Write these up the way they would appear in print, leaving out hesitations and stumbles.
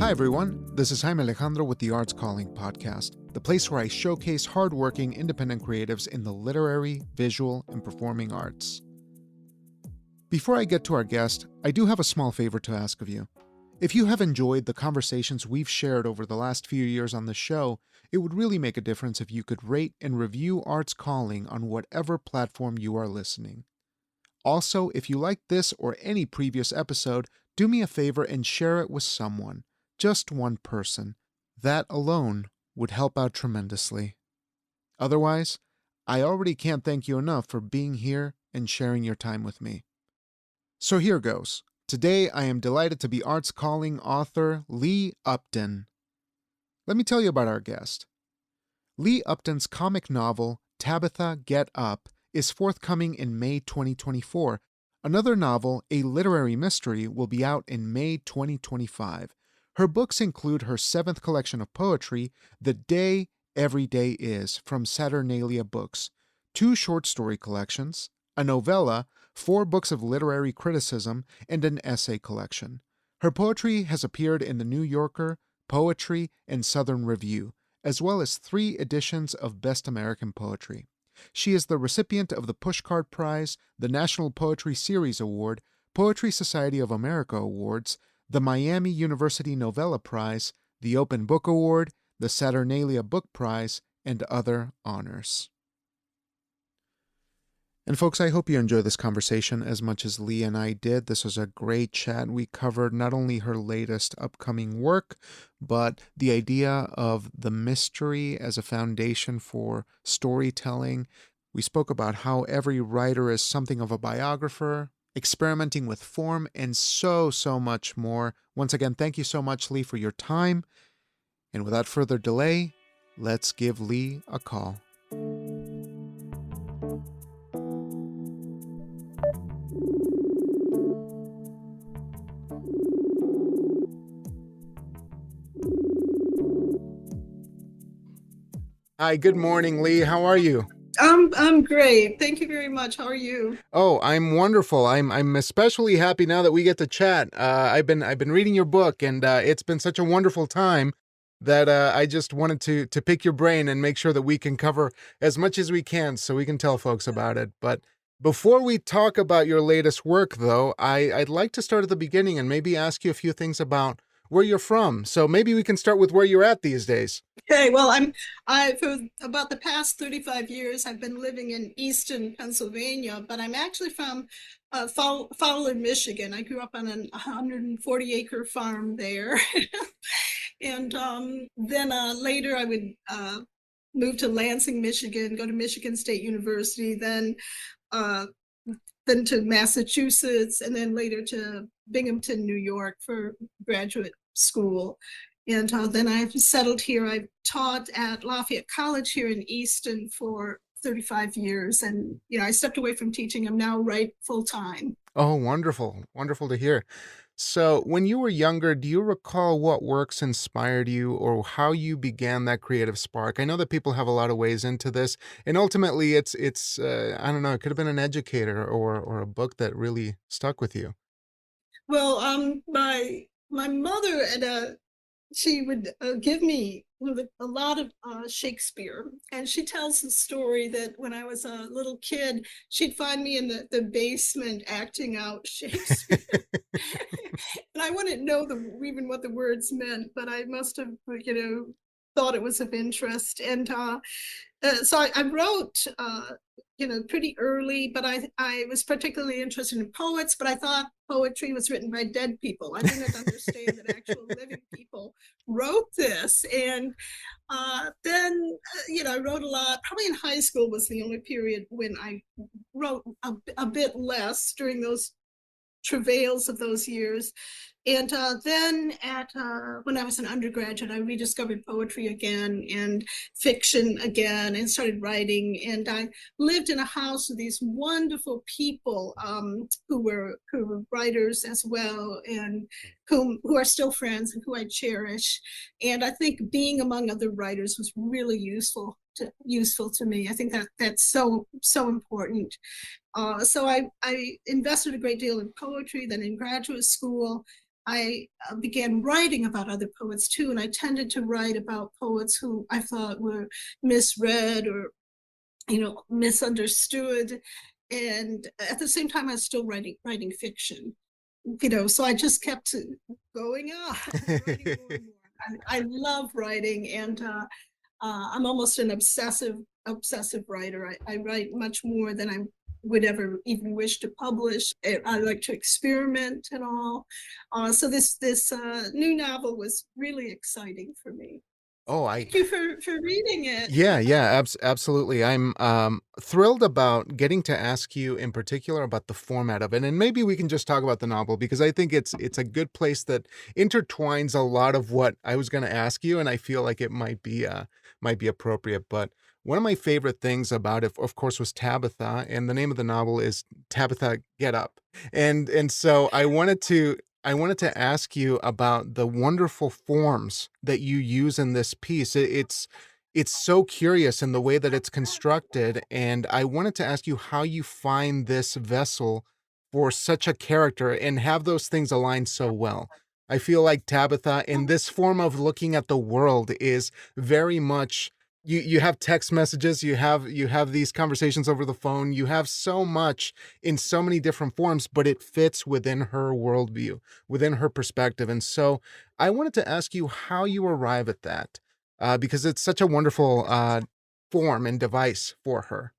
Hi everyone, this is Jaime Alejandro with the Arts Calling podcast, the place where I showcase hardworking independent creatives in the literary, visual, and performing arts. Before I get to our guest, I do have a small favor to ask of you. If you have enjoyed the conversations we've shared over the last few years on the show, it would really make a difference if you could rate and review Arts Calling on whatever platform you are listening. Also, if you like this or any previous episode, do me a favor and share it with someone. Just one person. That alone would help out tremendously. Otherwise, I already can't thank you enough for being here and sharing your time with me. So here goes. Today, I am delighted to be Arts Calling author Lee Upton. Let me tell you about our guest. Lee Upton's comic novel, Tabitha, Get Up, is forthcoming in May 2024. Another novel, A Literary Mystery, will be out in May 2025. Her books include her 7th collection of poetry, The Day Every Day Is, from Saturnalia Books, 2 short story collections, a novella, 4 books of literary criticism, and an essay collection. Her poetry has appeared in The New Yorker, Poetry, and Southern Review, as well as 3 editions of Best American Poetry. She is the recipient of the Pushcart Prize, the National Poetry Series Award, Poetry Society of America Awards, the Miami University Novella Prize, the Open Book Award, the Saturnalia Book Prize, and other honors. And folks, I hope you enjoy this conversation as much as Lee and I did. This was a great chat. We covered not only her latest upcoming work, but the idea of the mystery as a foundation for storytelling. We spoke about how every writer is something of a biographer, experimenting with form, and so much more. Once again, thank you so much, Lee, for your time. And without further delay, let's give Lee a call. Hi, good morning, Lee. How are you? I'm great. Thank you very much. How are you? Oh, I'm wonderful. I'm especially happy now that we get to chat. I've been reading your book, and it's been such a wonderful time that I just wanted to pick your brain and make sure that we can cover as much as we can so we can tell folks about it. But before we talk about your latest work, though, I'd like to start at the beginning and maybe ask you a few things about where you're from. So maybe we can start with where you're at these days. Okay, well, for about the past 35 years, I've been living in Easton, Pennsylvania, but I'm actually from Fowler, Michigan. I grew up on a 140-acre farm there. And then later I would move to Lansing, Michigan, go to Michigan State University, then to Massachusetts, and then later to Binghamton, New York for graduate school. And then I've settled here. I've taught at Lafayette College here in Easton for 35 years. And, I stepped away from teaching. I'm now right full time. Oh, wonderful. Wonderful to hear. So when you were younger, do you recall what works inspired you or how you began that creative spark? I know that people have a lot of ways into this, and ultimately it's I don't know, it could have been an educator or a book that really stuck with you. Well, my mother she would give me a lot of Shakespeare. And she tells the story that when I was a little kid, she'd find me in the basement acting out Shakespeare. And I wouldn't know even what the words meant, but I must have, thought it was of interest. And so I wrote, pretty early, but I was particularly interested in poets, but I thought poetry was written by dead people. I didn't understand that actual living people wrote this. And then, I wrote a lot. Probably in high school was the only period when I wrote a bit less during those travails of those years. And then when I was an undergraduate, I rediscovered poetry again and fiction again and started writing. And I lived in a house with these wonderful people who were writers as well, and who are still friends and who I cherish. And I think being among other writers was really useful to me. I think that's so important. So I invested a great deal in poetry, then in graduate school. I began writing about other poets too, and I tended to write about poets who I thought were misread or misunderstood. And at the same time, I was still writing fiction. So I just kept going on, writing more and more. I love writing, and I'm almost an obsessive writer. I write much more than I would ever even wish to publish. I like to experiment and all. So this new novel was really exciting for me. Oh, Thank you for reading it. absolutely. I'm thrilled about getting to ask you in particular about the format of it, and maybe we can just talk about the novel because I think it's a good place that intertwines a lot of what I was going to ask you, and I feel like it might be appropriate. But one of my favorite things about it, of course, was Tabitha, and the name of the novel is Tabitha Get Up, and so I wanted to ask you about the wonderful forms that you use in this piece. It's so curious in the way that it's constructed, and I wanted to ask you how you find this vessel for such a character and have those things align so well. I feel like Tabitha in this form of looking at the world is very much you have text messages, you have these conversations over the phone, you have so much in so many different forms, but it fits within her worldview, within her perspective. And so I wanted to ask you how you arrive at that, because it's such a wonderful form and device for her.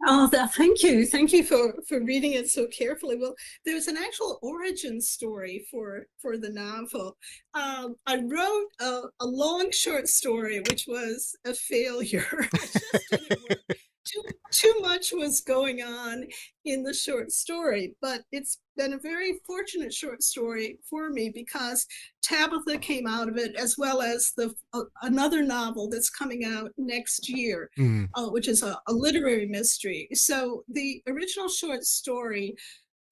Oh, thank you. Thank you for reading it so carefully. Well, there's an actual origin story for the novel. I wrote a long short story, which was a failure. It just didn't work. Too much was going on in the short story, but it's been a very fortunate short story for me because Tabitha came out of it, as well as the another novel that's coming out next year, Mm, which is a literary mystery. So the original short story,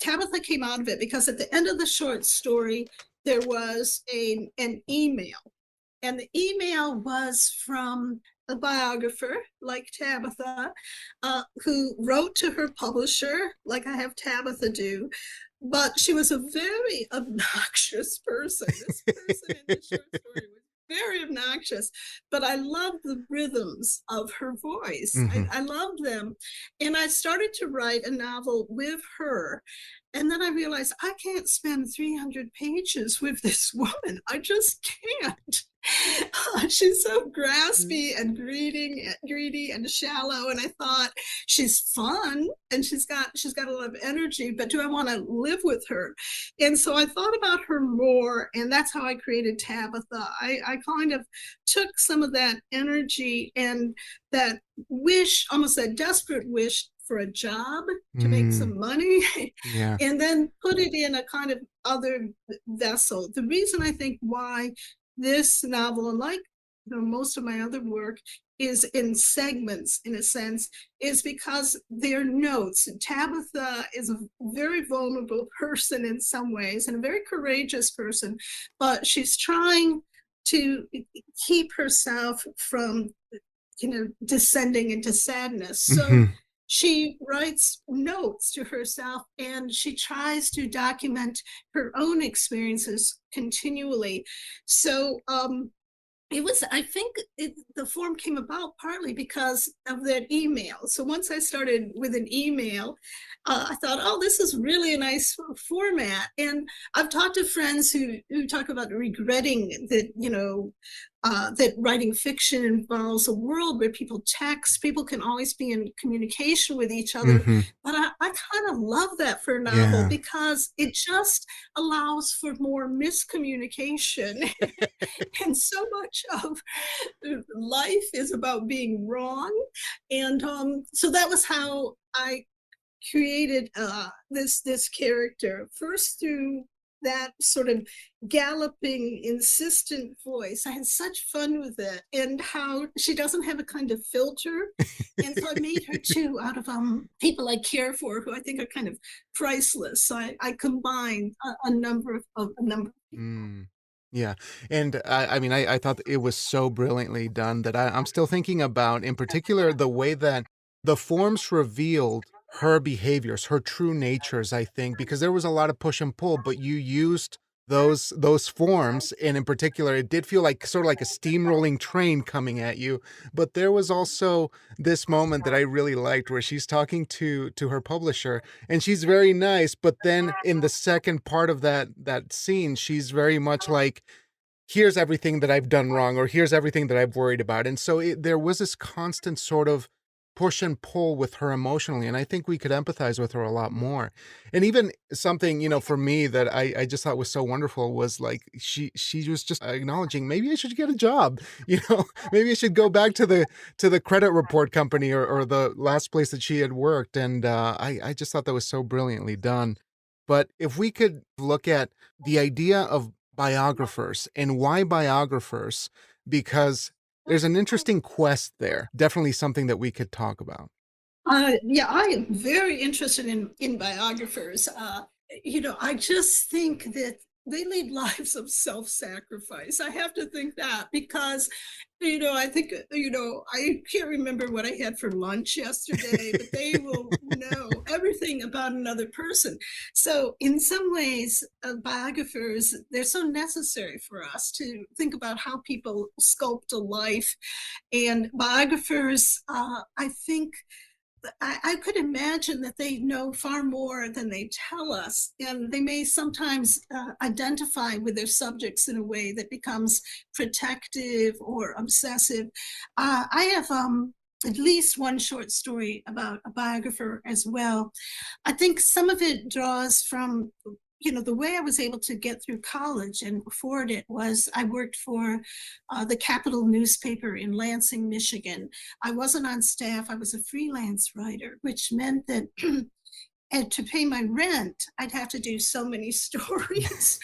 Tabitha came out of it because at the end of the short story, there was an email. And the email was from a biographer like Tabitha, who wrote to her publisher, like I have Tabitha do. But she was a very obnoxious person. This person in the short story was very obnoxious, but I loved the rhythms of her voice. I, mhm. I loved them. And I started to write a novel with her. And then I realized I can't spend 300 pages with this woman. I just can't. She's so graspy and greedy and shallow. And I thought she's fun and she's got a lot of energy, but do I want to live with her? And so I thought about her more, and that's how I created Tabitha. I kind of took some of that energy and that wish, almost that desperate wish for a job to make Mm, some money, yeah. and then put it in a kind of other vessel. The reason I think why this novel, and like most of my other work, is in segments in a sense, is because they're notes. Tabitha is a very vulnerable person in some ways and a very courageous person, but she's trying to keep herself from descending into sadness. So Mhm. she writes notes to herself and she tries to document her own experiences continually. So it was, I think the form came about partly because of that email. So once I started with an email, I thought, oh, this is really a nice format. And I've talked to friends who talk about regretting that, that writing fiction involves a world where people text, people can always be in communication with each other. Mhm. But I kind of love that for a novel Yeah. because it just allows for more miscommunication. And so much of life is about being wrong. And so that was how I created this character, first through that sort of galloping, insistent voice. I had such fun with it, and how she doesn't have a kind of filter. And so I made her too out of people I care for, who I think are kind of priceless. So I combined a number of a number of people. Mm. Yeah. And I mean, I thought it was so brilliantly done that I'm still thinking about, in particular, the way that the forms revealed her behaviors, her true natures, I think, because there was a lot of push and pull, but you used those forms, and in particular it did feel like sort of like a steamrolling train coming at you. But there was also this moment that I really liked where she's talking to her publisher, and she's very nice, but then in the second part of that scene she's very much like, here's everything that I've done wrong, or here's everything that I've worried about. And so there was this constant sort of push and pull with her emotionally. And I think we could empathize with her a lot more. And even something, for me that I just thought was so wonderful was like, she was just acknowledging, maybe I should get a job, maybe I should go back to the credit report company, or the last place that she had worked. And I just thought that was so brilliantly done. But if we could look at the idea of biographers and why biographers, because there's an interesting quest there. Definitely something that we could talk about. Yeah, I am very interested in biographers. I just think that they lead lives of self-sacrifice. I have to think that because, I think, I can't remember what I had for lunch yesterday, but they will know everything about another person. So in some ways, biographers, they're so necessary for us to think about how people sculpt a life. And biographers, I think, I could imagine that they know far more than they tell us, and they may sometimes identify with their subjects in a way that becomes protective or obsessive. I have at least one short story about a biographer as well. I think some of it draws from the way I was able to get through college and afford it was I worked for the Capital newspaper in Lansing, Michigan. I wasn't on staff, I was a freelance writer, which meant that and to pay my rent, I'd have to do so many stories.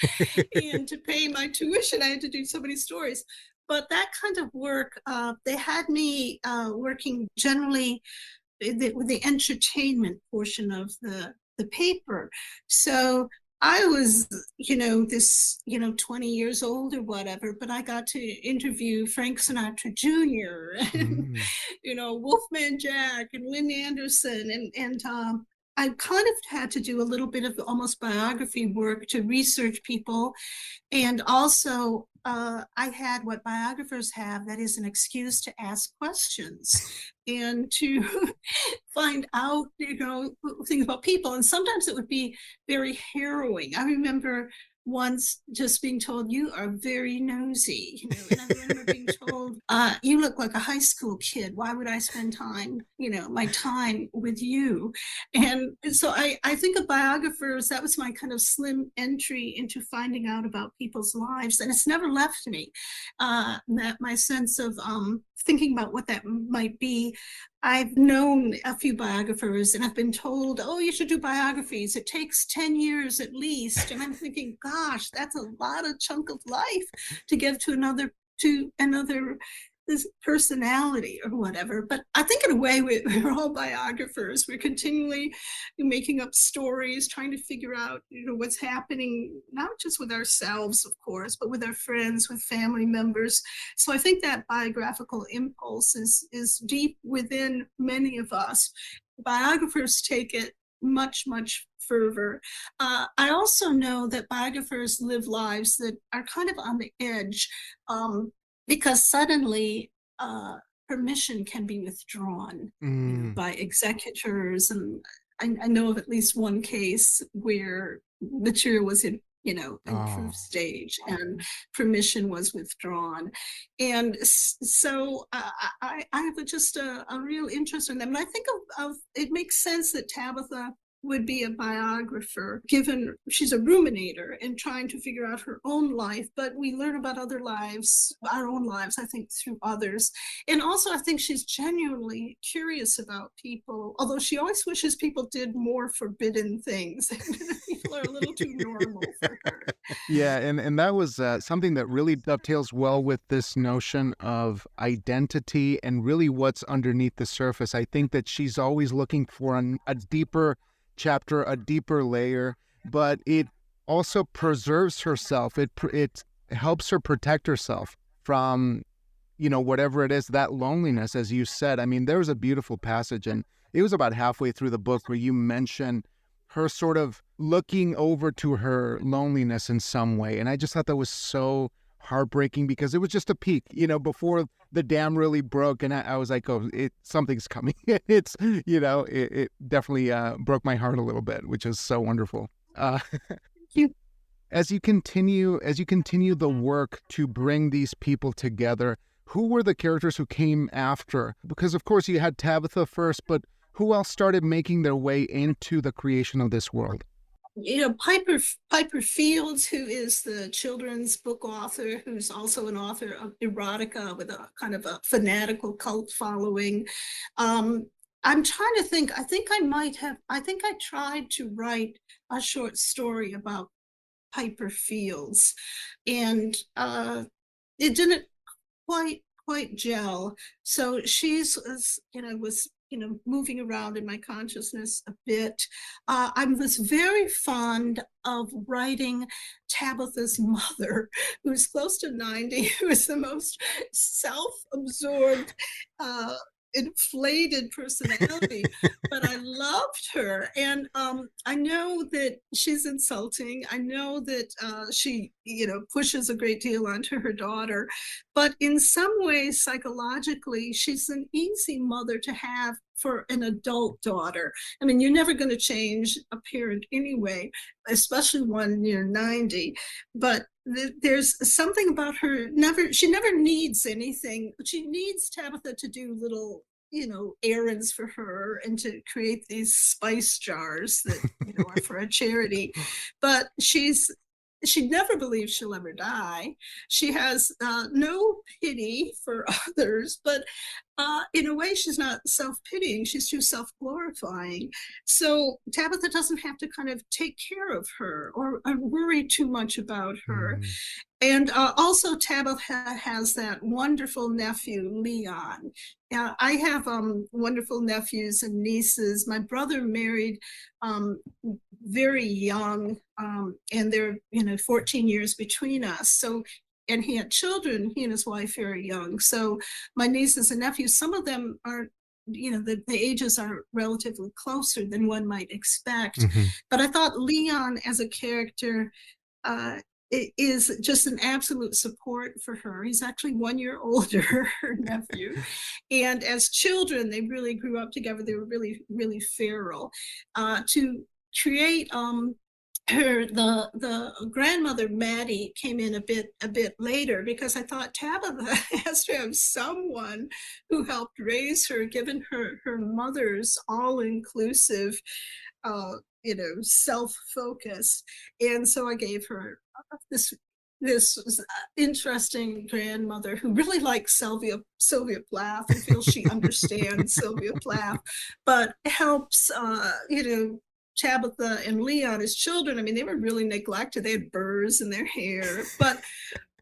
And to pay my tuition, I had to do so many stories. But that kind of work, they had me working generally with the entertainment portion of the paper. So I was, this, 20 years old or whatever, but I got to interview Frank Sinatra Jr. and, Mm. Wolfman Jack and Lynn Anderson. And I kind of had to do a little bit of almost biography work to research people. And also, I had what biographers have, that is an excuse to ask questions and to find out, things about people. And sometimes it would be very harrowing. I remember once just being told, you are very nosy, and I remember being told, you look like a high school kid. Why would I spend time, my time with you? And so I think of biographers, that was my kind of slim entry into finding out about people's lives. And it's never left me, that my sense of thinking about what that might be. I've known a few biographers and I've been told, oh, you should do biographies. It takes 10 years at least. And I'm thinking, gosh, that's a lot of chunk of life to give to another this personality or whatever. But I think in a way we're all biographers. We're continually making up stories, trying to figure out, what's happening, not just with ourselves, of course, but with our friends, with family members. So I think that biographical impulse is deep within many of us. Biographers take it much, much further. I also know that biographers live lives that are kind of on the edge. Because suddenly permission can be withdrawn, Mm. by executors. And I know of at least one case where material was in, in proof Oh. stage and permission was withdrawn. And so I have just a real interest in them. And I think of it makes sense that Tabitha would be a biographer, given she's a ruminator and trying to figure out her own life. But we learn about other lives, our own lives, I think, through others. And also, I think she's genuinely curious about people, although she always wishes people did more forbidden things. People are a little too normal for her. Yeah, and that was something that really dovetails well with this notion of identity and really what's underneath the surface. I think that she's always looking for a deeper chapter, a deeper layer, but it also preserves herself. It helps her protect herself from, whatever it is, that loneliness, as you said. I mean, there was a beautiful passage, and it was about halfway through the book where you mention her sort of looking over to her loneliness in some way. And I just thought that was so heartbreaking because it was just a peak, before the dam really broke. And I was like, oh, something's coming. It definitely broke my heart a little bit, which is so wonderful. You As you continue the work to bring these people together, who were the characters who came after? Because of course you had Tabitha first, but who else started making their way into the creation of this world? Piper Fields, who is the children's book author, who's also an author of erotica with a kind of a fanatical cult following. I'm trying to think. I think I tried to write a short story about Piper Fields, and it didn't quite gel. So she's was moving around in my consciousness a bit. I was very fond of writing Tabitha's mother, who's close to 90, who is the most self-absorbed, inflated personality, but I loved her. And I know that she's insulting. I know that she, pushes a great deal onto her daughter, but in some ways, psychologically, she's an easy mother to have for an adult daughter. I mean, you're never going to change a parent anyway, especially one near 90, but there's something about her. She never needs anything. She needs Tabitha to do little errands for her and to create these spice jars that are for a charity, but she never believes she'll ever die. She has no pity for others, but in a way, she's not self-pitying. She's too self-glorifying. So Tabitha doesn't have to kind of take care of her or worry too much about her. Mm. And also Tabitha has that wonderful nephew, Leon. I have wonderful nephews and nieces. My brother married very young, and there are 14 years between us. So, and he had children, he and his wife, very young. So my nieces and nephews, some of them are, the ages are relatively closer than one might expect. Mm-hmm. But I thought Leon as a character is just an absolute support for her. He's actually 1 year older, her nephew. And as children, they really grew up together. They were really, really feral. To create the grandmother Maddie came in a bit later, because I thought Tabitha has to have someone who helped raise her, given her mother's all-inclusive self-focus. And so I gave her this interesting grandmother who really likes Sylvia Plath and feels she understands Sylvia Plath, but helps Tabitha and Leon as children. I mean, they were really neglected. They had burrs in their hair, but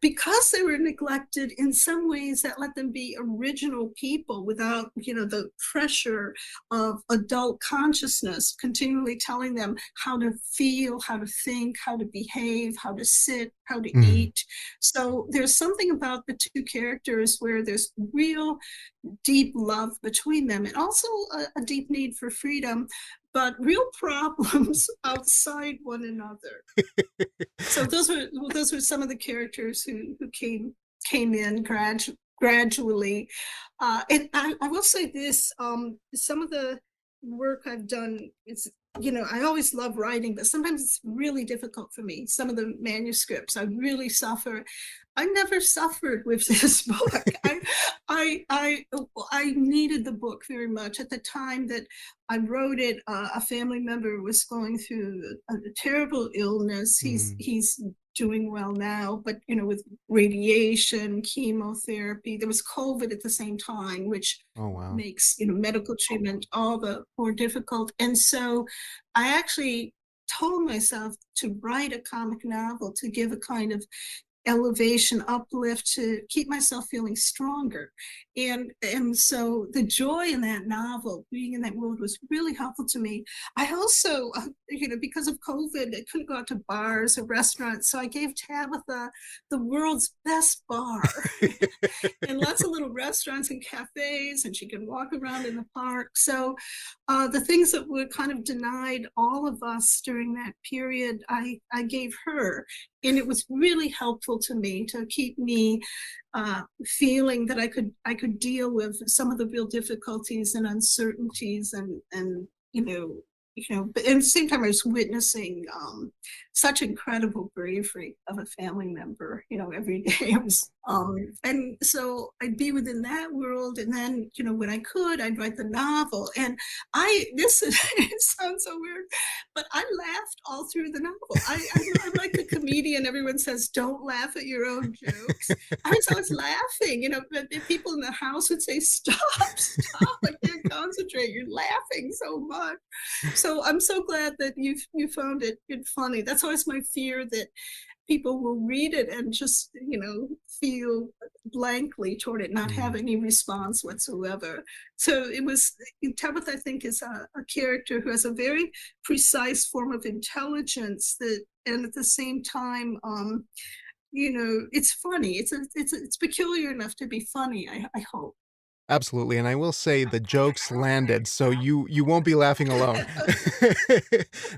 because they were neglected, in some ways that let them be original people without, the pressure of adult consciousness continually telling them how to feel, how to think, how to behave, how to sit, how to eat. So there's something about the two characters where there's real deep love between them, and also a deep need for freedom, but real problems outside one another. So those were some of the characters who came in gradually. And I will say this, some of the work I've done, it's, I always love writing, but sometimes it's really difficult for me. Some of the manuscripts, I really suffer. I never suffered with this book. I needed the book very much. At the time that I wrote it, a family member was going through a terrible illness. He's doing well now, but with radiation, chemotherapy, there was COVID at the same time, which makes medical treatment all the more difficult. And so I actually told myself to write a comic novel to give a kind of elevation, uplift, to keep myself feeling stronger. And so the joy in that novel, being in that world, was really helpful to me. I also, because of COVID, I couldn't go out to bars or restaurants. So I gave Tabitha the world's best bar and lots of little restaurants and cafes, and she could walk around in the park. So the things that were kind of denied all of us during that period, I gave her. And it was really helpful to me to keep me feeling that I could deal with some of the real difficulties and uncertainties and but at the same time I was witnessing such incredible bravery of a family member, every day. I was and so I'd be within that world, and then when I could, I'd write the novel. And this it sounds so weird, but I laughed all through the novel. I'm like the comedian. Everyone says don't laugh at your own jokes. I was always laughing, but people in the house would say stop, I can't concentrate, you're laughing so much. So I'm so glad that you found it funny. That's always my fear, that people will read it and just feel blankly toward it, not have any response whatsoever. So it was Tabitha, I think, is a character who has a very precise form of intelligence, that, and at the same time it's funny. It's peculiar enough to be funny, I hope. Absolutely, and I will say the jokes landed, so you won't be laughing alone.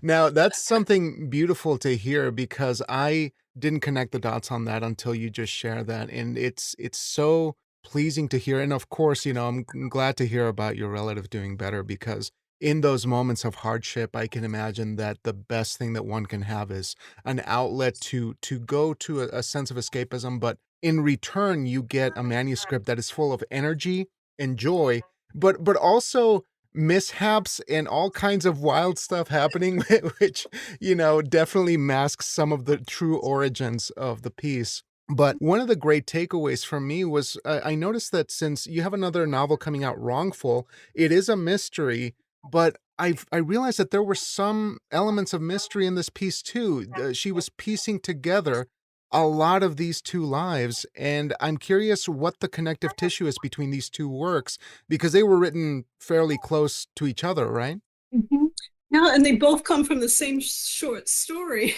Now, that's something beautiful to hear, because I didn't connect the dots on that until you just shared that, and it's so pleasing to hear. And of course, I'm glad to hear about your relative doing better, because in those moments of hardship, I can imagine that the best thing that one can have is an outlet to go to a sense of escapism, but in return, you get a manuscript that is full of energy and joy, but also mishaps and all kinds of wild stuff happening, which, definitely masks some of the true origins of the piece. But one of the great takeaways from me was, I noticed that since you have another novel coming out, Wrongful, it is a mystery, but I realized that there were some elements of mystery in this piece too. She was piecing together a lot of these two lives, and I'm curious what the connective tissue is between these two works, because they were written fairly close to each other, right? Mhm. Yeah, and they both come from the same short story.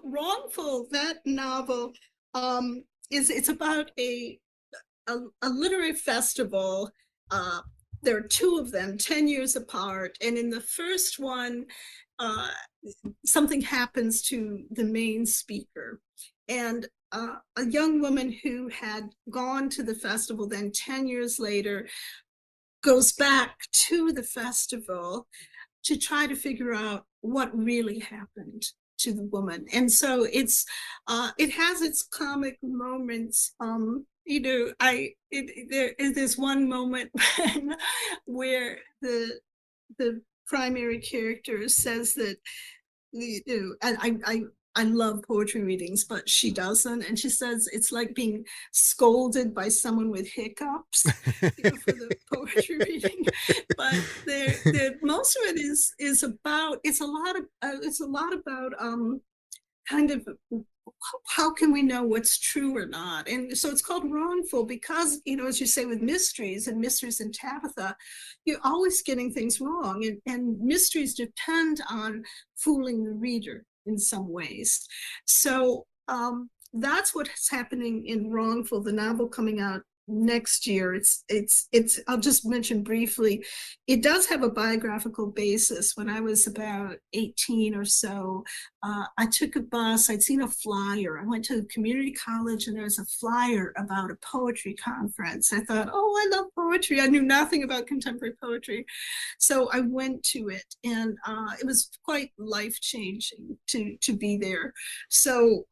Wrongful, that novel, it's about a literary festival. Uh, there are two of them, 10 years apart. And in the first one, uh, something happens to the main speaker. And a young woman who had gone to the festival, then 10 years later, goes back to the festival to try to figure out what really happened to the woman. And so it has its comic moments. There's one moment where the primary character says that I love poetry readings, but she doesn't. And she says it's like being scolded by someone with hiccups, for the poetry reading. But most of it is about, it's a lot about kind of how can we know what's true or not. And so it's called Wrongful because, as you say, with mysteries and mysteries in Tabitha, you're always getting things wrong, and mysteries depend on fooling the reader in some ways. So that's what's happening in Wrongful, the novel coming out next year. It's I'll just mention briefly, it does have a biographical basis. When I was about 18 or so, I took a bus. I'd seen a flyer. I went to community college, and there was a flyer about a poetry conference. I thought, oh, I love poetry. I knew nothing about contemporary poetry, so I went to it, and it was quite life-changing to be there. So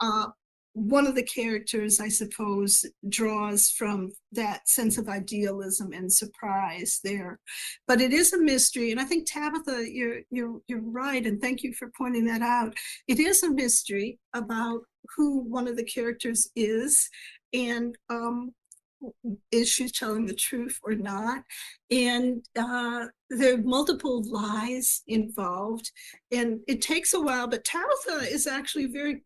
one of the characters, I suppose, draws from that sense of idealism and surprise there. But it is a mystery, and I think, Tabitha, you're right, and thank you for pointing that out. It is a mystery about who one of the characters is, and is she telling the truth or not? And there are multiple lies involved, and it takes a while. But Tabitha is actually very,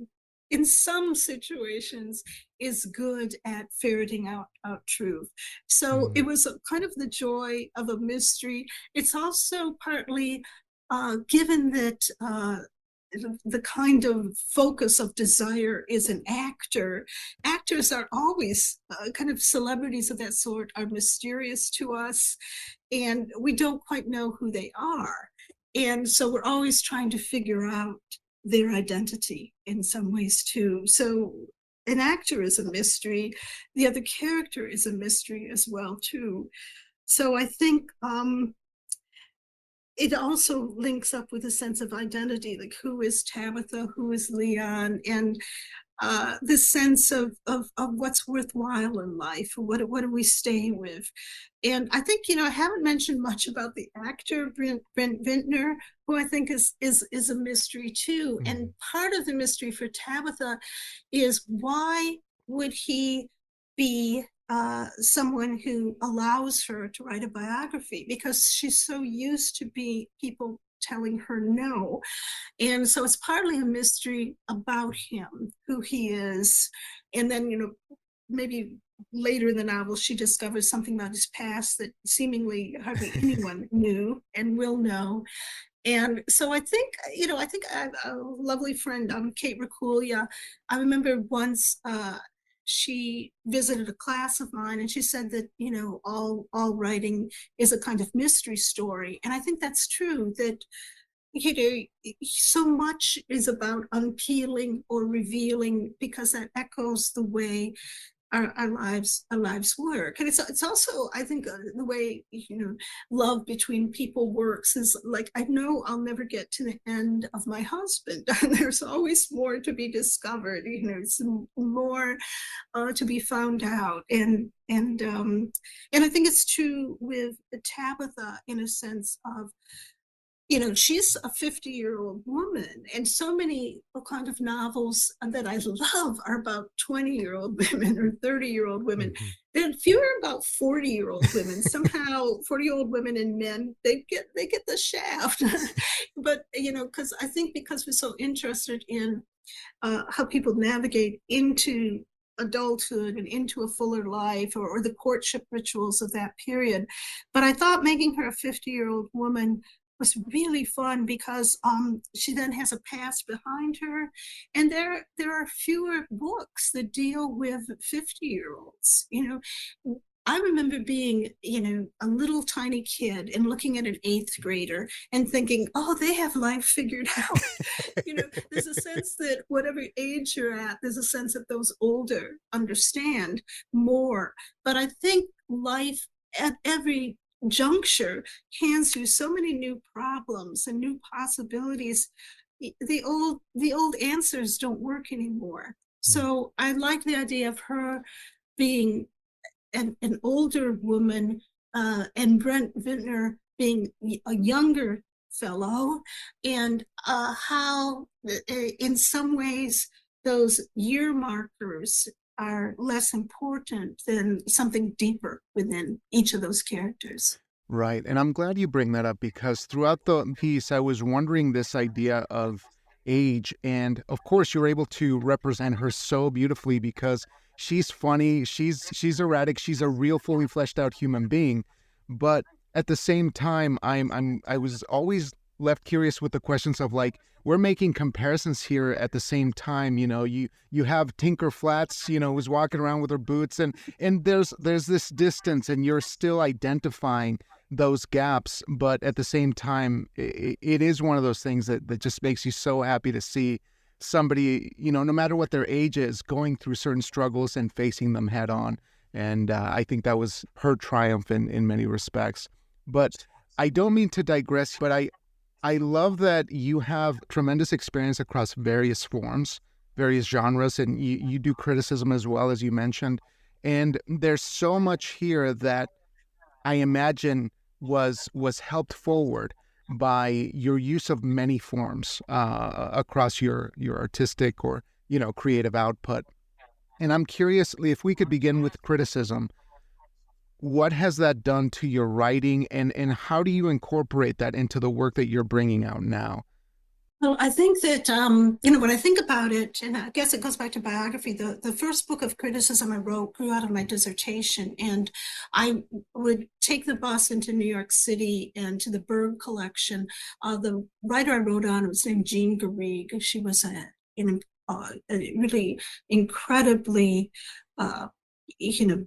in some situations, is good at ferreting out truth. So it was kind of the joy of a mystery. It's also partly given that the kind of focus of desire is an actor, actors are always kind of celebrities of that sort are mysterious to us, and we don't quite know who they are. And so we're always trying to figure out their identity in some ways too. So an actor is a mystery. The other character is a mystery as well too. So I think it also links up with a sense of identity, like who is Tabitha, who is Leon, and this sense of what's worthwhile in life, what do we stay with. And I think, I haven't mentioned much about the actor Brent Vintner, who I think is a mystery too. Mm. And part of the mystery for Tabitha is, why would he be someone who allows her to write a biography? Because she's so used to people telling her no. And so it's partly a mystery about him, who he is. And then, maybe later in the novel, she discovers something about his past that seemingly hardly anyone knew and will know. And so I think, I have a lovely friend, Kate Rakulia. I remember once she visited a class of mine, and she said that, all writing is a kind of mystery story. And I think that's true, that so much is about unpeeling or revealing, because that echoes the way our lives work. And it's also, I think, the way love between people works is like, I know I'll never get to the end of my husband. There's always more to be discovered, it's more to be found out. And I think it's true with Tabitha, in a sense of, she's a 50-year-old woman, and so many kind of novels that I love are about 20-year-old women or 30-year-old women. Mm-hmm. There are fewer about 40-year-old women. Somehow 40-year-old women and men, they get the shaft. But because I think, because we're so interested in how people navigate into adulthood and into a fuller life, or the courtship rituals of that period. But I thought making her a 50-year-old woman was really fun, because she then has a past behind her, and there are fewer books that deal with 50-year-olds. I remember being, a little tiny kid and looking at an eighth grader and thinking, oh, they have life figured out. There's a sense that whatever age you're at, there's a sense that those older understand more. But I think life at every juncture hands you so many new problems and new possibilities. The old answers don't work anymore. So I like the idea of her being an older woman, and Brent Vintner being a younger fellow, and how in some ways those year markers are less important than something deeper within each of those characters. Right. And I'm glad you bring that up, because throughout the piece, I was wondering this idea of age. And of course, you're able to represent her so beautifully, because she's funny, she's erratic, she's a real fully fleshed out human being. But at the same time, I was always left curious with the questions of, like, we're making comparisons here at the same time. You have Tinker Flats, who's walking around with her boots, and there's this distance, and you're still identifying those gaps. But at the same time, it is one of those things that just makes you so happy to see somebody, no matter what their age is, going through certain struggles and facing them head on. And I think that was her triumph in many respects. But I don't mean to digress, but I love that you have tremendous experience across various forms, various genres, and you do criticism as well, as you mentioned. And there's so much here that I imagine was helped forward by your use of many forms across your artistic or creative output. And I'm curious if we could begin with criticism. What has that done to your writing, and how do you incorporate that into the work that you're bringing out now? Well, I think that, when I think about it, and I guess it goes back to biography, the first book of criticism I wrote grew out of my dissertation. And I would take the bus into New York City and to the Berg collection. The writer I wrote on was named Jean Garrigue. She was a really incredibly, uh, you know,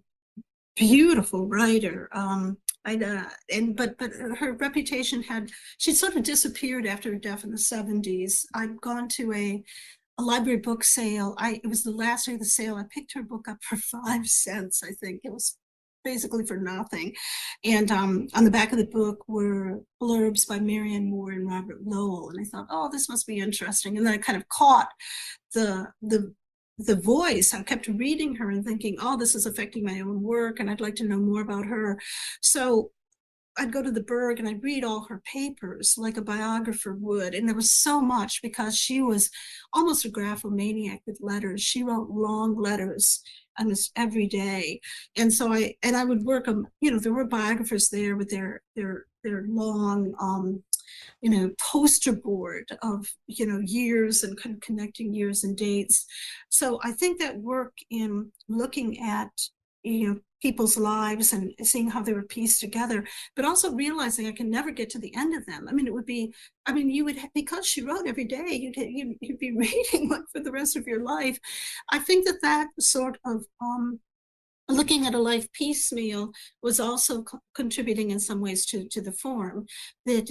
beautiful writer. But her reputation she'd sort of disappeared after her death in the 70s. I'd gone to a library book sale. It was the last day of the sale. I picked her book up for 5 cents. I think it was basically for nothing. And on the back of the book were blurbs by Marianne Moore and Robert Lowell. And I thought, oh, this must be interesting. And then I kind of caught the voice. I kept reading her and thinking, oh, this is affecting my own work, and I'd like to know more about her. So I'd go to the Berg and I'd read all her papers like a biographer would. And there was so much because she was almost a graphomaniac with letters. She wrote long letters almost every day. And so I would work them, there were biographers there with their long poster board of years and kind of connecting years and dates. So I think that work in looking at people's lives and seeing how they were pieced together, but also realizing I can never get to the end of them. I mean, you would, because she wrote every day, you'd be reading like for the rest of your life. I think that sort of looking at a life piecemeal was also contributing in some ways to the form that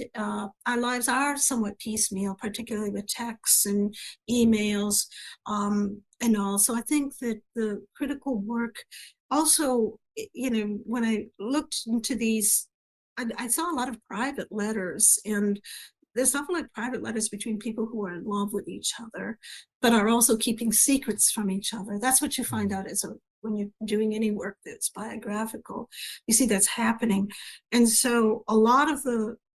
our lives are somewhat piecemeal, particularly with texts and emails and all. So I think that the critical work also, when I looked into these, I saw a lot of private letters, and there's often like private letters between people who are in love with each other, but are also keeping secrets from each other. That's what you find out when you're doing any work that's biographical. You see that's happening. And so a lot of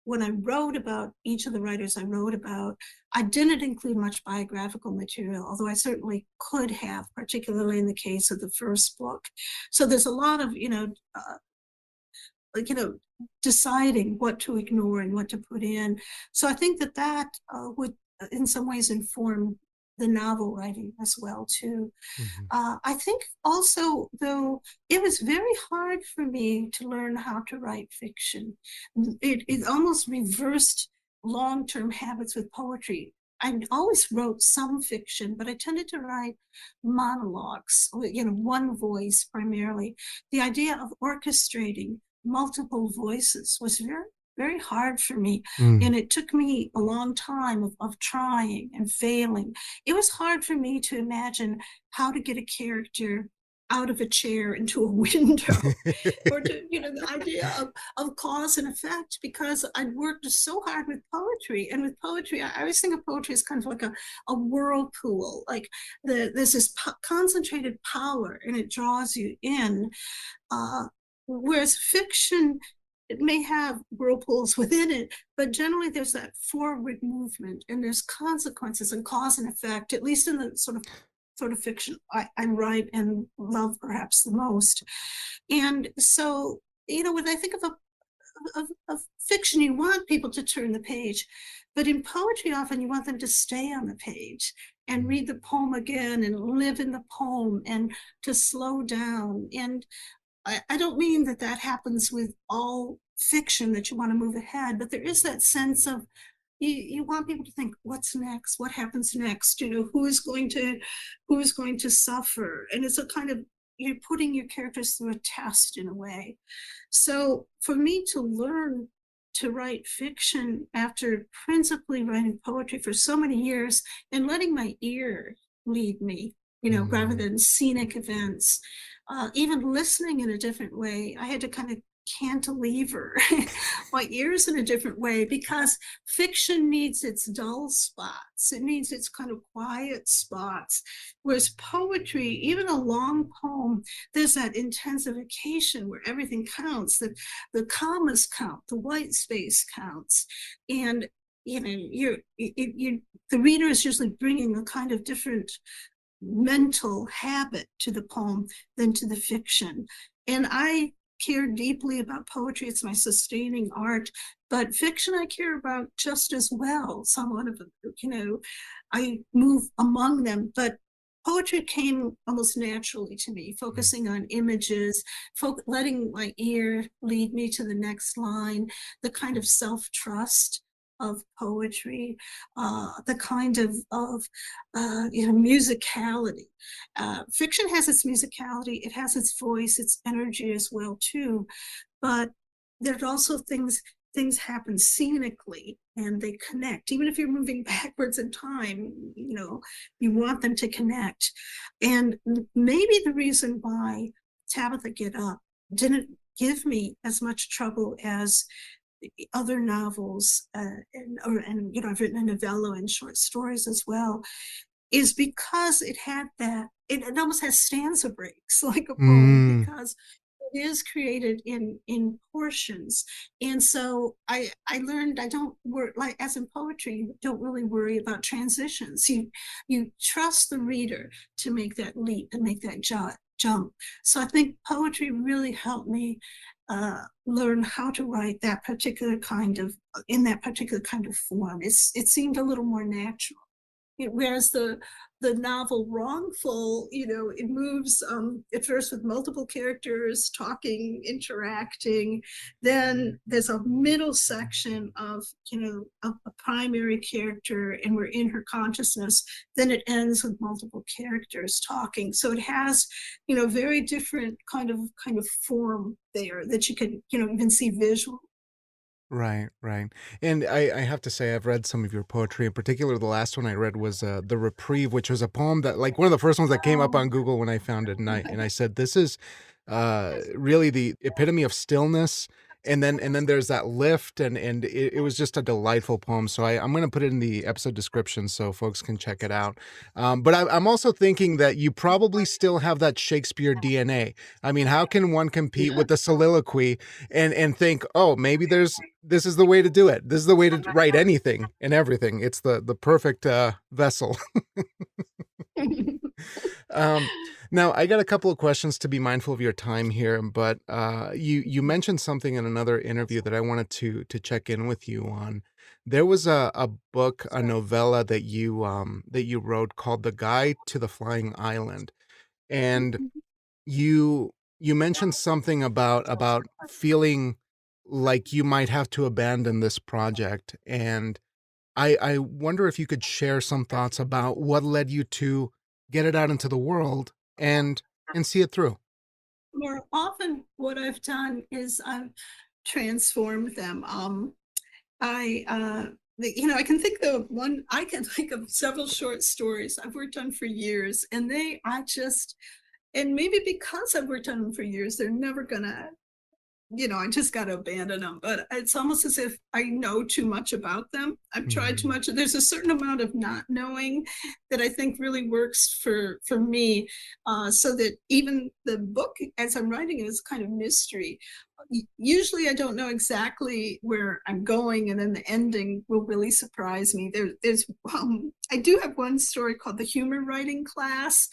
when I wrote about each of the writers I wrote about, I didn't include much biographical material, although I certainly could have, particularly in the case of the first book. So there's a lot of, deciding what to ignore and what to put in. So I think that would in some ways inform the novel writing as well too. I think also, though, it was very hard for me to learn how to write fiction. It almost reversed long-term habits with poetry. I always wrote some fiction, but I tended to write monologues, one voice primarily. The idea of orchestrating multiple voices was very, very hard for me. And it took me a long time of trying and failing. It was hard for me to imagine how to get a character out of a chair into a window or to, the idea of cause and effect, because I'd worked so hard with poetry. And with poetry, I always think of poetry as kind of like a whirlpool, like there's this concentrated power and it draws you in. Whereas fiction, it may have whirlpools within it, but generally there's that forward movement and there's consequences and cause and effect, at least in the sort of fiction I write and love perhaps the most. And so, when I think of fiction, you want people to turn the page, but in poetry, often you want them to stay on the page and read the poem again and live in the poem and to slow down. And I don't mean that happens with all fiction, that you want to move ahead, but there is that sense of you want people to think, what's next? What happens next? Who is going to suffer? And it's a kind of, you're putting your characters through a test in a way. So for me to learn to write fiction after principally writing poetry for so many years and letting my ear lead me, rather than scenic events, even listening in a different way, I had to kind of cantilever my ears in a different way, because fiction needs its dull spots. It needs its kind of quiet spots. Whereas poetry, even a long poem, there's that intensification where everything counts, that the commas count, the white space counts. And, the reader is usually bringing a kind of different mental habit to the poem than to the fiction. And I care deeply about poetry. It's my sustaining art, but fiction I care about just as well. Somewhat of, I move among them, but poetry came almost naturally to me, focusing on images, letting my ear lead me to the next line, the kind of self-trust of poetry, the kind of musicality. Fiction has its musicality, it has its voice, its energy as well too, but there's also things happen scenically and they connect. Even if you're moving backwards in time, you want them to connect. And maybe the reason why Tabitha Get Up didn't give me as much trouble as other novels, and I've written a novella and short stories as well, is because it had that, it almost has stanza breaks like a poem, because it is created in portions. And so I learned I don't work, like as in poetry, you don't really worry about transitions. You trust the reader to make that leap and make that jump. So I think poetry really helped me learn how to write that particular kind of, in that particular kind of form. It seemed a little more natural. Whereas the novel Wrongful, it moves at first with multiple characters talking, interacting. Then there's a middle section of a primary character, and we're in her consciousness. Then it ends with multiple characters talking. So it has very different kind of form there that you can even see visual. Right, right. And I have to say, I've read some of your poetry. In particular, the last one I read was The Reprieve, which was a poem that, like, one of the first ones that came up on Google when I found it. And I said, this is really the epitome of stillness. And then there's that lift, and it was just a delightful poem. So I'm going to put it in the episode description so folks can check it out. But I'm also thinking that you probably still have that Shakespeare DNA. I mean, how can one compete with the soliloquy and think, oh, maybe this is the way to do it. This is the way to write anything and everything. It's the perfect vessel. Now, I got a couple of questions to be mindful of your time here, but you mentioned something in another interview that I wanted to check in with you on. There was a book, a novella that you wrote called "The Guide to the Flying Island," and you mentioned something about feeling like you might have to abandon this project, and I wonder if you could share some thoughts about what led you to get it out into the world and see it through. More often, what I've done is I've transformed them. I can think of one. I can think of several short stories I've worked on for years, and and maybe because I've worked on them for years, they're never gonna, I just got to abandon them. But it's almost as if I know too much about them. I've tried too much. There's a certain amount of not knowing that I think really works for me, so that even the book, as I'm writing it, is kind of mystery. Usually I don't know exactly where I'm going, and then the ending will really surprise me. I do have one story called The Humor Writing Class,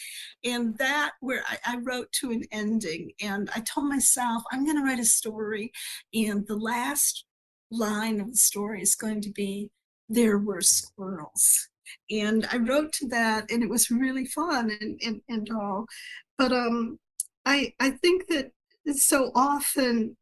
and that where I wrote to an ending, and I told myself I'm going to write a story, and the last line of the story is going to be, "There were squirrels." And I wrote to that, and it was really fun and all. But I think that so often,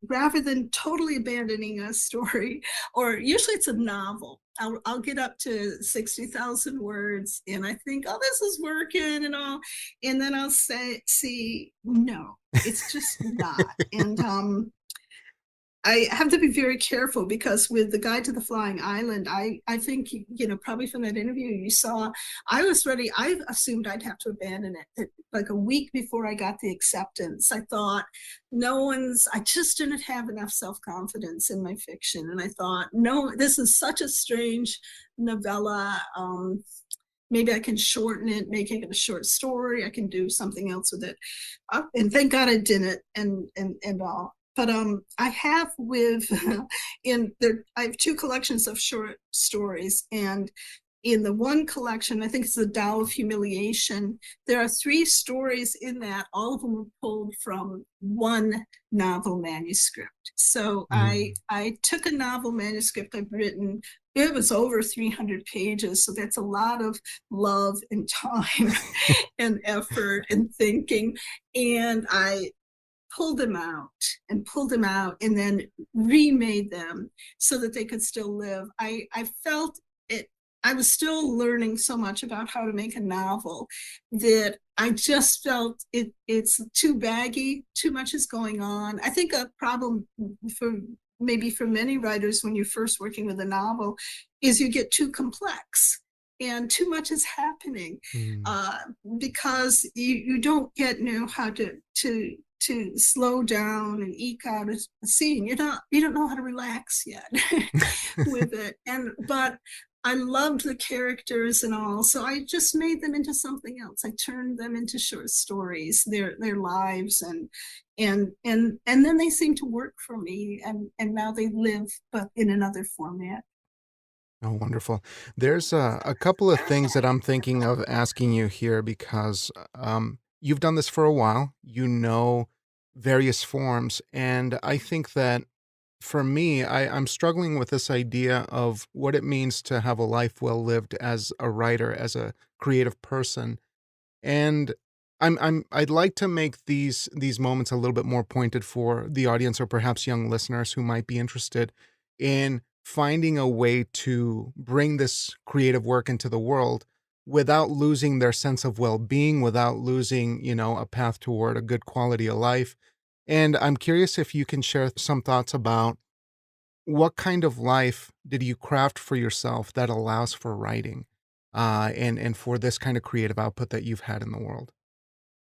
rather than totally abandoning a story, or usually it's a novel, I'll get up to 60,000 words and I think, oh, this is working and all. And then I'll see, no, it's just not. And I have to be very careful, because with The Guide to the Flying Island, I think, probably from that interview you saw, I was ready. I assumed I'd have to abandon it. Like a week before I got the acceptance, I thought, I just didn't have enough self-confidence in my fiction. And I thought, no, this is such a strange novella. Maybe I can shorten it, make it a short story. I can do something else with it. And thank God I didn't, and all. But I have I have two collections of short stories, and in the one collection, I think it's the Tao of Humiliation, there are 3 stories in that. All of them were pulled from one novel manuscript. So I took a novel manuscript I've written. It was over 300 pages, so that's a lot of love and time and effort and thinking. And I pulled them out and then remade them so that they could still live. I felt it. I was still learning so much about how to make a novel that I just felt it's too baggy, too much is going on. I think a problem for maybe for many writers when you're first working with a novel is you get too complex and too much is happening uh, because you don't yet know how to slow down and eke out a scene. You don't know how to relax yet with it. But I loved the characters and all, so I just made them into something else. I turned them into short stories, their lives, and then they seemed to work for me, and now they live, but in another format. Oh, wonderful. There's a couple of things that I'm thinking of asking you here because you've done this for a while. You know various forms. And I think that for me, I'm struggling with this idea of what it means to have a life well lived as a writer, as a creative person. And I'd like to make these moments a little bit more pointed for the audience or perhaps young listeners who might be interested in finding a way to bring this creative work into the world without losing their sense of well-being, without losing, a path toward a good quality of life. And I'm curious if you can share some thoughts about what kind of life did you craft for yourself that allows for writing, and for this kind of creative output that you've had in the world?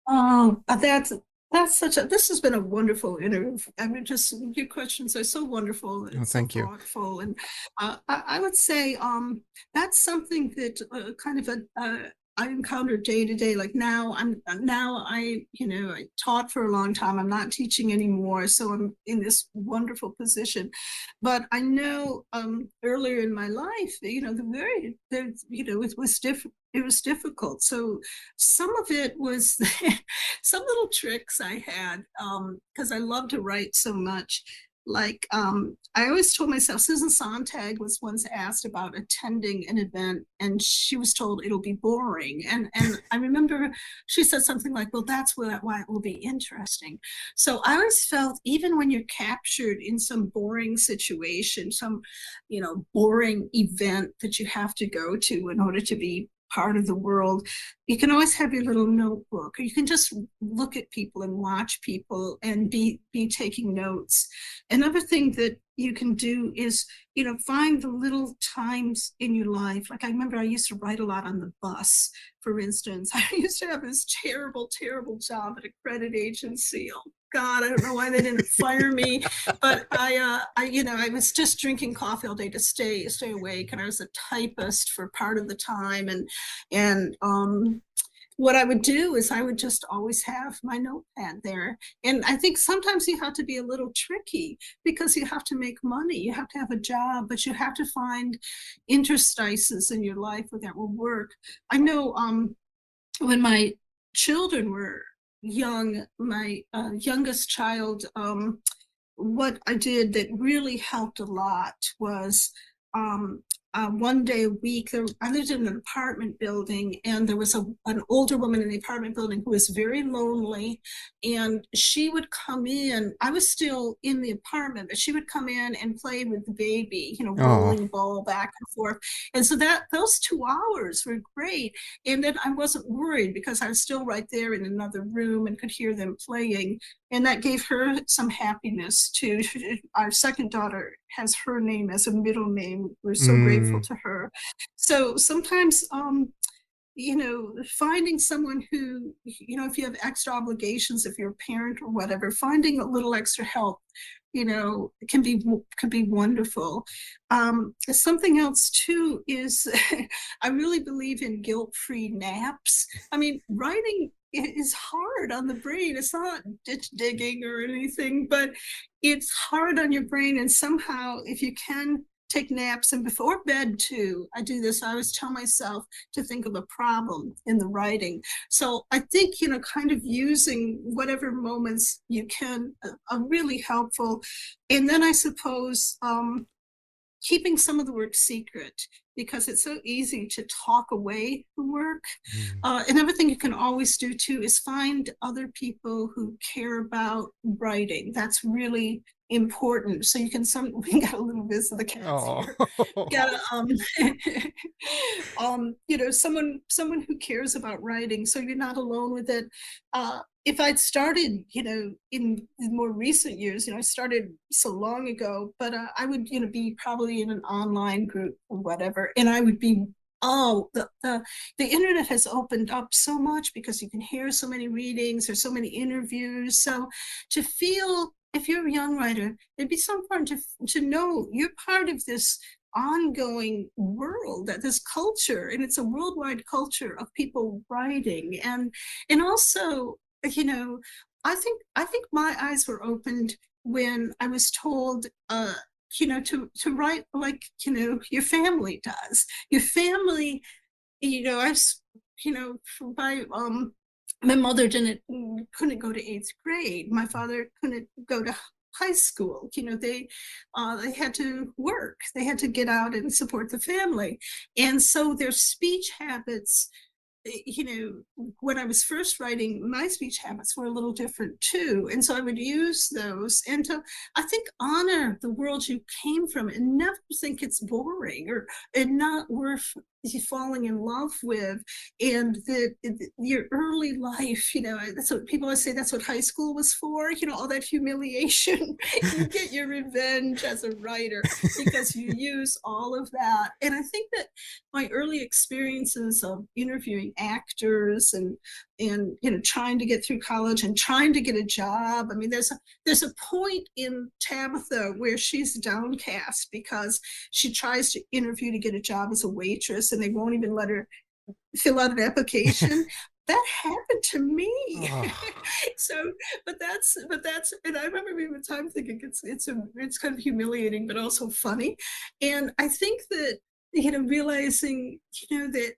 Oh, that's such a. This has been a wonderful interview. I mean, just your questions are so wonderful Oh, and so thank you. thoughtful, and I would say that's something that kind of I encounter day to day. Like now I I taught for a long time. I'm not teaching anymore, so I'm in this wonderful position. But I know earlier in my life, it was different. It was difficult. So some of it was some little tricks I had because I love to write so much. Like I always told myself, Susan Sontag was once asked about attending an event, and she was told it'll be boring. And I remember she said something like, "Well, that's why it will be interesting." So I always felt even when you're captured in some boring situation, some boring event that you have to go to in order to be part of the world, you can always have your little notebook, or you can just look at people and watch people and be taking notes. Another thing that you can do is find the little times in your life. Like I remember I used to write a lot on the bus, for instance. I used to have this terrible job at a credit agency. Oh God, I don't know why they didn't fire me, but I was just drinking coffee all day to stay awake, and I was a typist for part of the time, and what I would do is I would just always have my notepad there. And I think sometimes you have to be a little tricky because you have to make money, you have to have a job, but you have to find interstices in your life where that will work. I know when my children were young, my youngest child, what I did that really helped a lot was one day a week. I lived in an apartment building, and there was an older woman in the apartment building who was very lonely, and she would come in. I was still in the apartment, but she would come in and play with the baby, Oh, rolling ball back and forth. And so that those 2 hours were great. And then I wasn't worried because I was still right there in another room and could hear them playing, and that gave her some happiness too. Our second daughter has her name as a middle name. We're so grateful mm, to her. So sometimes finding someone who, if you have extra obligations, if you're a parent or whatever, finding a little extra help, can be wonderful. Something else too is I really believe in guilt-free naps. I mean, writing is hard on the brain. It's not ditch digging or anything, but it's hard on your brain. And somehow, if you can take naps, and before bed too, I do this. I always tell myself to think of a problem in the writing. So I think, kind of using whatever moments you can are really helpful. And then I suppose keeping some of the work secret, because it's so easy to talk away the work. Mm. Another thing you can always do too is find other people who care about writing. That's really important. So you can we got a little bit of the cats Oh. here. Got someone who cares about writing, so you're not alone with it. If I'd started, in more recent years, I started so long ago, but I would, be probably in an online group or whatever, and I would be, oh, the internet has opened up so much because you can hear so many readings or so many interviews. So to feel, if you're a young writer, it'd be so important to know you're part of this ongoing world, that this culture, and it's a worldwide culture of people writing, and also, I think my eyes were opened when I was told, to write like, your family does. Your family, I was, by my mother couldn't go to eighth grade. My father couldn't go to high school. They had to work. They had to get out and support the family, and so their speech habits, when I was first writing, my speech habits were a little different too. And so I would use those and to, I think, honor the world you came from and never think it's boring or and not worth falling in love with. And your early life, that's what people always say, that's what high school was for, all that humiliation. You get your revenge as a writer because you use all of that. And I think that my early experiences of interviewing actors and trying to get through college and trying to get a job. I mean, there's a point in Tabitha where she's downcast because she tries to interview to get a job as a waitress and they won't even let her fill out an application. That happened to me. Oh. So, but that's, and I remember being at the time thinking it's kind of humiliating, but also funny. And I think that, realizing, that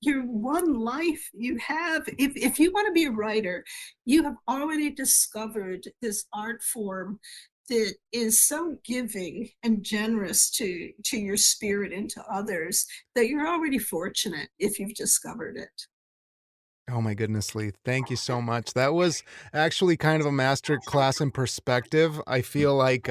your one life you have, if you want to be a writer, you have already discovered this art form that is so giving and generous to your spirit and to others, that you're already fortunate if you've discovered it. Oh my goodness, Lee. Thank you so much. That was actually kind of a master class in perspective. I feel like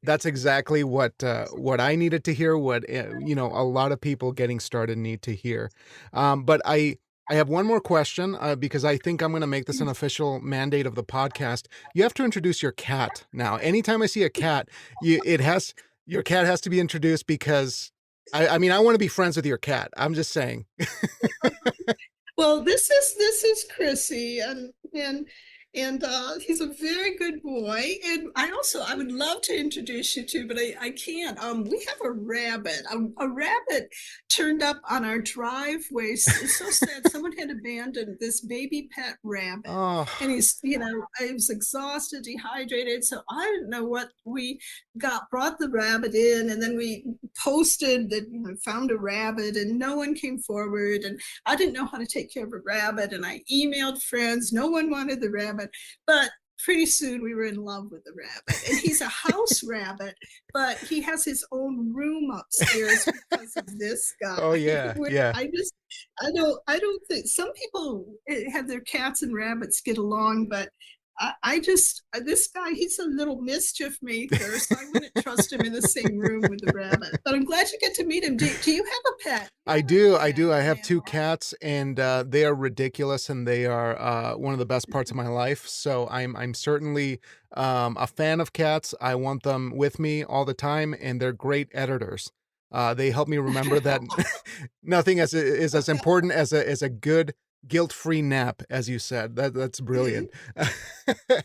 that's exactly what I needed to hear, what a lot of people getting started need to hear. But I have one more question because I think I'm going to make this an official mandate of the podcast. You have to introduce your cat now. Anytime I see a cat, your cat has to be introduced because I mean, I want to be friends with your cat. I'm just saying. Well, this is Chrissy, and he's a very good boy. And I would love to introduce you to, but I can't. We have a rabbit. A rabbit turned up on our driveway. It's so sad. Someone had abandoned this baby pet rabbit, Oh. and I was exhausted, dehydrated. So I didn't know what we brought the rabbit in, and then we posted that found a rabbit, and no one came forward, and I didn't know how to take care of a rabbit, and I emailed friends. No one wanted the rabbit, but pretty soon we were in love with the rabbit. And he's a house rabbit, but he has his own room upstairs because of this guy. Oh yeah, yeah. I don't think some people have their cats and rabbits get along, but this guy, he's a little mischief maker, so I wouldn't trust him in the same room with the rabbit. But I'm glad you get to meet him. Do you have a pet? I do. I have two cats, and they are ridiculous, and they are one of the best parts of my life. So I'm certainly a fan of cats. I want them with me all the time, and they're great editors. They help me remember that nothing is as important as a good guilt-free nap, as you said. That's brilliant.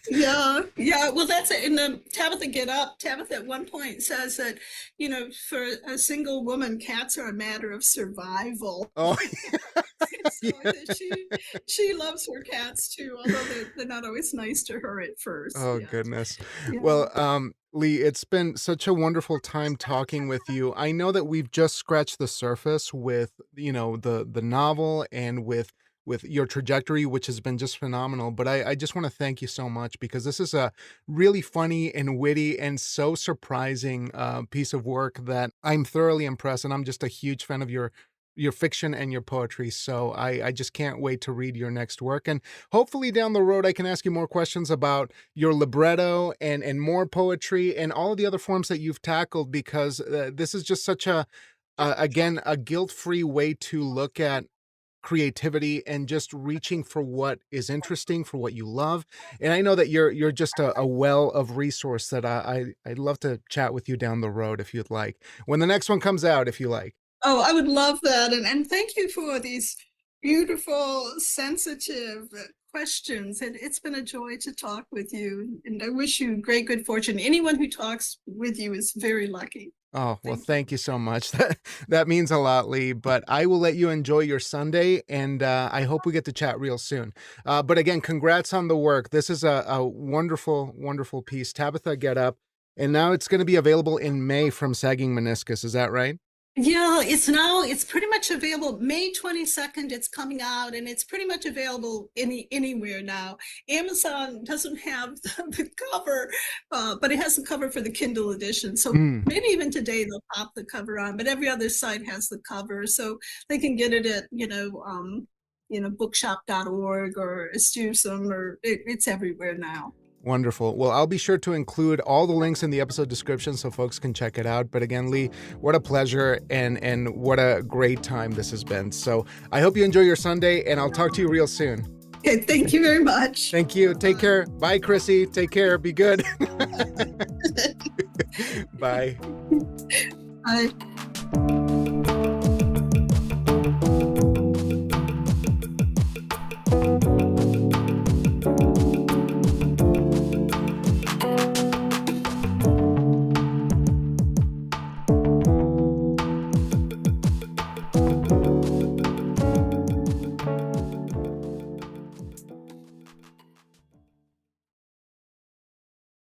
Yeah, yeah. Well, that's it. In the Tabitha Get Up, Tabitha at one point says that, for a single woman, cats are a matter of survival. Oh, So she loves her cats too, although they're not always nice to her at first. Oh, Yeah. goodness. Yeah. Well, Lee, it's been such a wonderful time talking with you. I know that we've just scratched the surface with, the novel and with your trajectory, which has been just phenomenal. But I just want to thank you so much because this is a really funny and witty and so surprising piece of work that I'm thoroughly impressed. And I'm just a huge fan of your fiction and your poetry. So I just can't wait to read your next work. And hopefully down the road, I can ask you more questions about your libretto and more poetry and all of the other forms that you've tackled, because this is just such again, a guilt-free way to look at creativity and just reaching for what is interesting, for what you love. And I know that you're just a well of resource that I'd love to chat with you down the road if you'd like. When the next one comes out, if you like. Oh, I would love that. And thank you for these beautiful, sensitive questions. And it's been a joy to talk with you. And I wish you great good fortune. Anyone who talks with you is very lucky. Oh, well, thank you so much. That means a lot, Lee. But I will let you enjoy your Sunday, and I hope we get to chat real soon. But again, congrats on the work. This is a wonderful, wonderful piece. Tabitha, Get Up. And now it's going to be available in May from Sagging Meniscus. Is that right? Yeah, it's pretty much available. May 22nd, it's coming out, and it's pretty much available anywhere now. Amazon doesn't have the cover, but it has the cover for the Kindle edition. So maybe even today they'll pop the cover on, but every other site has the cover. So they can get it at, bookshop.org or Estusom, or it's everywhere now. Wonderful. Well, I'll be sure to include all the links in the episode description so folks can check it out. But again, Lee, what a pleasure and what a great time this has been. So I hope you enjoy your Sunday, and I'll talk to you real soon. Okay, thank you very much. Thank you. Take care. Bye, Chrissy. Take care. Be good. Bye. Bye.